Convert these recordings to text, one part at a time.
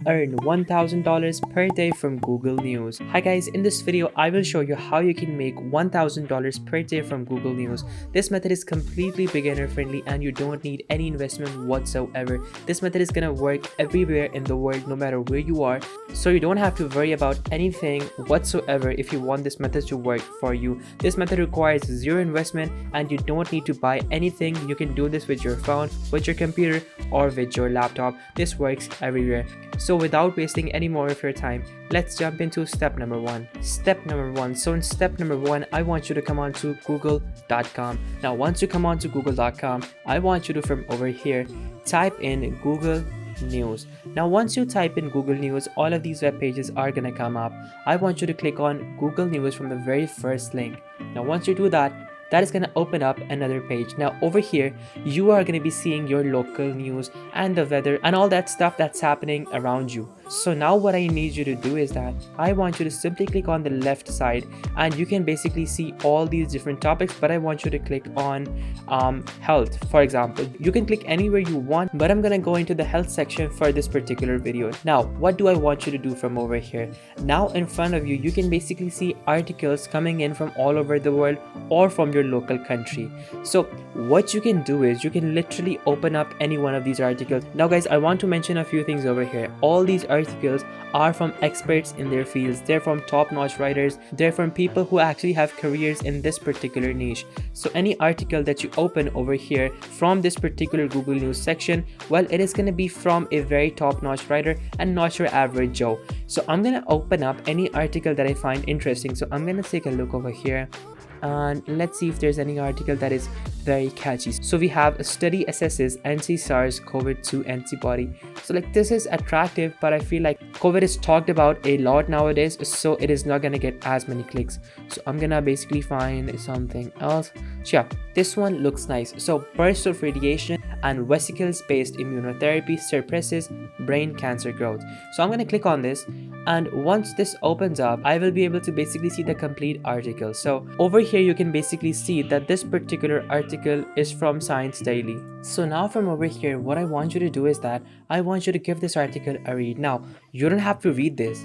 earn $1,000 per day from Google News. Hi guys, in this video I will show you how you can make $1,000 per day from Google News. This method is completely beginner friendly and you don't need any investment whatsoever. This method is gonna work everywhere in the world no matter where you are, so you don't have to worry about anything whatsoever if you want this method to work for you. This method requires zero investment and you don't need to buy anything. You can do this with your phone, with your computer, or with your laptop. This works everywhere. So without wasting any more of your time, let's jump into step number one. Step number one. So in step number one, I want you to come on to google.com. Now once you come on to google.com, I want you to, from over here, type in Google News. Now once you type in Google News, all of these web pages are gonna come up. I want you to click on Google News from the very first link. Now once you do that, that is going to open up another page. Now over here you are going to be seeing your local news and the weather and all that stuff that's happening around you. So now what I need you to do is that I want you to simply click on the left side and you can basically see all these different topics, but I want you to click on health. For example, you can click anywhere you want, but I'm gonna go into the health section for this particular video. Now what do I want you to do from over here? Now in front of you, you can basically see articles coming in from all over the world or from your local country. So what you can do is you can literally open up any one of these articles. Now guys, I want to mention a few things over here. All these articles are from experts in their fields. They're from top-notch writers. They're from people who actually have careers in this particular niche. So any article that you open over here from this particular Google News section, well, it is going to be from a very top-notch writer and not your average Joe. So I'm going to open up any article that I find interesting. So I'm going to take a look over here and let's see if there's any article that is very catchy. So we have a study assesses anti-SARS-CoV-2 antibody. So like this is attractive, but I feel like COVID is talked about a lot nowadays, so it is not gonna get as many clicks. So I'm gonna basically find something else. So yeah, this one looks nice. So bursts of radiation and vesicles-based immunotherapy suppresses brain cancer growth. So I'm gonna click on this, and once this opens up, I will be able to basically see the complete article. So over here you can basically see that this particular article is from Science Daily. So now from over here, what I want you to do is that I want you to give this article a read. Now you don't have to read this,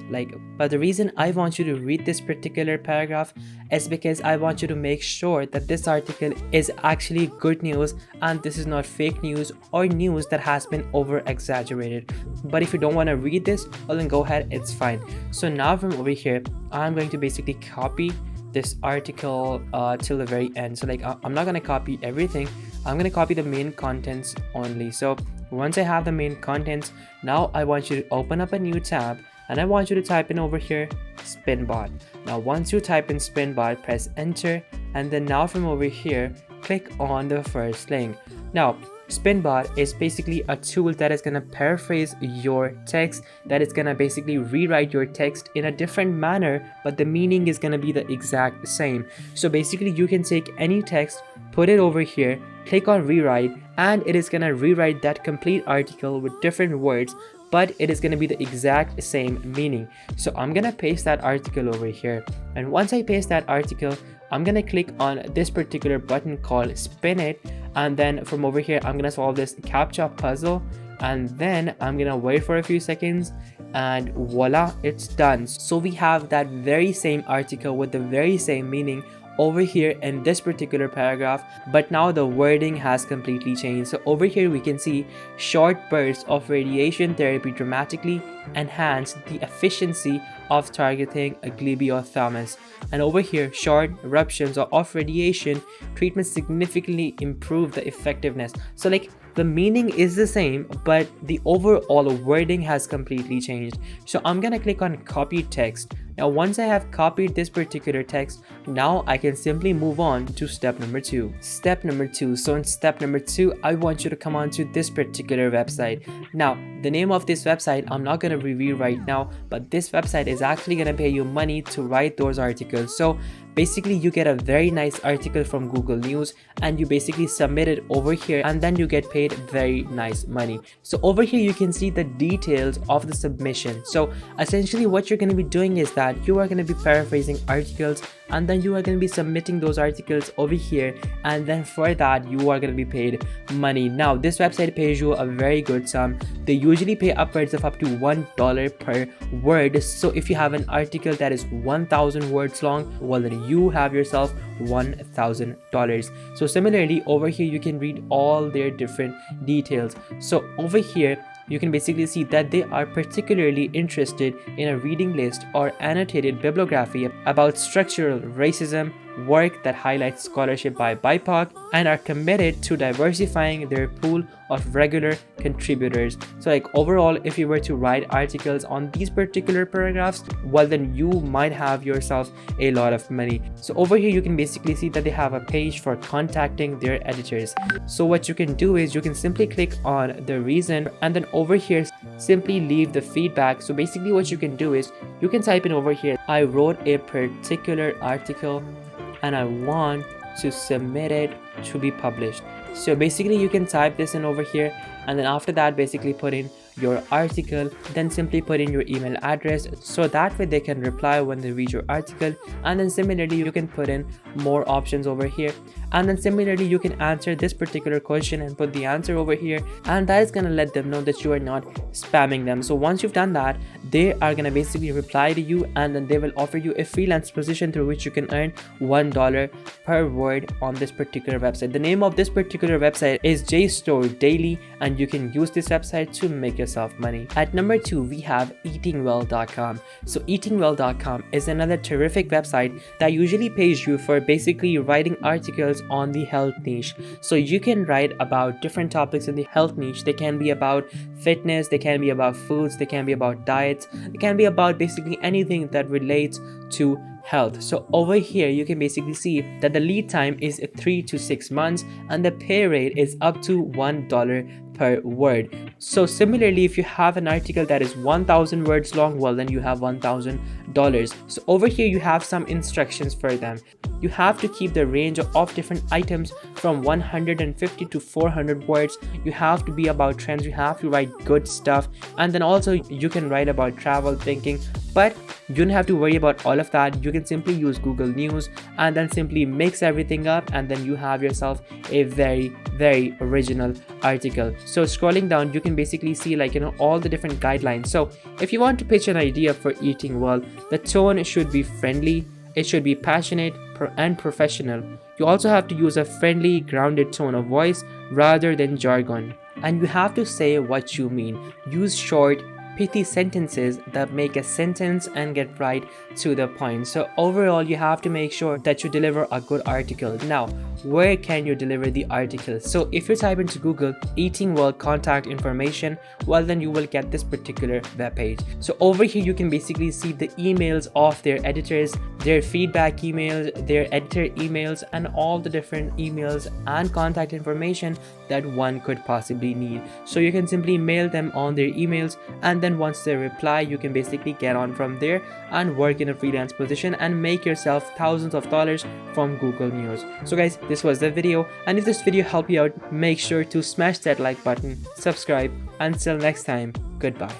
but the reason I want you to read this particular paragraph is because I want you to make sure that this article is actually good news and this is not fake news or news that has been over exaggerated. But if you don't want to read this, well then go ahead, it's fine. So now from over here, I'm going to basically copy this article till the very end. So like I'm not going to copy everything. I'm going to copy the main contents only. So once I have the main contents, now I want you to open up a new tab and I want you to type in over here Spinbot. Now once you type in Spinbot, press enter, and then now from over here click on the first link. Now Spinbot is basically a tool that is going to paraphrase your text, that is going to basically rewrite your text in a different manner, but the meaning is going to be the exact same. So basically you can take any text, put it over here, click on rewrite, and it is going to rewrite that complete article with different words, but it is going to be the exact same meaning. So I'm going to paste that article over here, and once I paste that article, I'm going to click on this particular button called spin it, and then from over here I'm going to solve this captcha puzzle, and then I'm going to wait for a few seconds, and voila, it's done. So we have that very same article with the very same meaning over here in this particular paragraph, but now the wording has completely changed. So over here we can see short bursts of radiation therapy dramatically enhance the efficiency of targeting a glioblastoma, and over here short eruptions of radiation treatment significantly improve the effectiveness. So like the meaning is the same, but the overall wording has completely changed. So I'm gonna click on copy text. Now once I have copied this particular text, now I can simply move on to step number two. Step number two. So in step number two, I want you to come on to this particular website. Now the name of this website I'm not going to review right now, but this website is actually going to pay you money to write those articles. So basically you get a very nice article from Google News and you basically submit it over here, and then you get paid very nice money. So over here you can see the details of the submission. So essentially what you're going to be doing is that you are going to be paraphrasing articles, and then you are going to be submitting those articles over here, and then for that you are going to be paid money. Now this website pays you a very good sum. They usually pay upwards of up to $1 per word. So if you have an article that is 1,000 words long, well then you have yourself $1,000. So similarly over here you can read all their different details. So over here you can basically see that they are particularly interested in a reading list or annotated bibliography about structural racism, work that highlights scholarship by BIPOC, and are committed to diversifying their pool of regular contributors. So like overall, if you were to write articles on these particular paragraphs, well then you might have yourself a lot of money. So over here you can basically see that they have a page for contacting their editors. So what you can do is you can simply click on the reason, and then over here simply leave the feedback. So basically what you can do is you can type in over here, I wrote a particular article and I want to submit it to be published. So basically you can type this in over here, and then after that basically put in your article, then simply put in your email address, so that way they can reply when they read your article. And then similarly you can put in more options over here, and then similarly you can answer this particular question and put the answer over here, and that is going to let them know that you are not spamming them. So once you've done that, they are going to basically reply to you, and then they will offer you a freelance position through which you can earn $1 per word on this particular website. The name of this particular website is JStore Daily, and you can use this website to make yourself money. At number 2 we have eatingwell.com. So eatingwell.com is another terrific website that usually pays you for basically writing articles on the health niche. So you can write about different topics in the health niche. They can be about fitness, they can be about foods, they can be about diets, it can be about basically anything that relates to health. So over here you can basically see that the lead time is 3 to 6 months and the pay rate is up to $1 per word. So similarly, if you have an article that is 1,000 words long, well then you have $1,000. So over here you have some instructions for them. You have to keep the range of different items from 150 to 400 words. You have to be about trends, you have to write good stuff, and then also you can write about travel, thinking, but you don't have to worry about all of that. You can simply use Google News and then simply mix everything up, and then you have yourself a very original article. So scrolling down you can basically see, like, all the different guidelines. So if you want to pitch an idea for eating well, the tone should be friendly, it should be passionate and professional. You also have to use a friendly, grounded tone of voice rather than jargon, and you have to say what you mean. Use short, pithy sentences that make a sentence and get right to the point. So overall you have to make sure that you deliver a good article. Now where can you deliver the article? So if you type into Google eating well contact information, well then you will get this particular web page. So over here you can basically see the emails of their editors, their feedback emails, their editor emails, and all the different emails and contact information that one could possibly need. So you can simply mail them on their emails, and then once they reply you can basically get on from there and work in a freelance position and make yourself thousands of dollars from Google News. So guys, this was the video, and if this video helped you out, make sure to smash that like button, subscribe. Until next time, goodbye.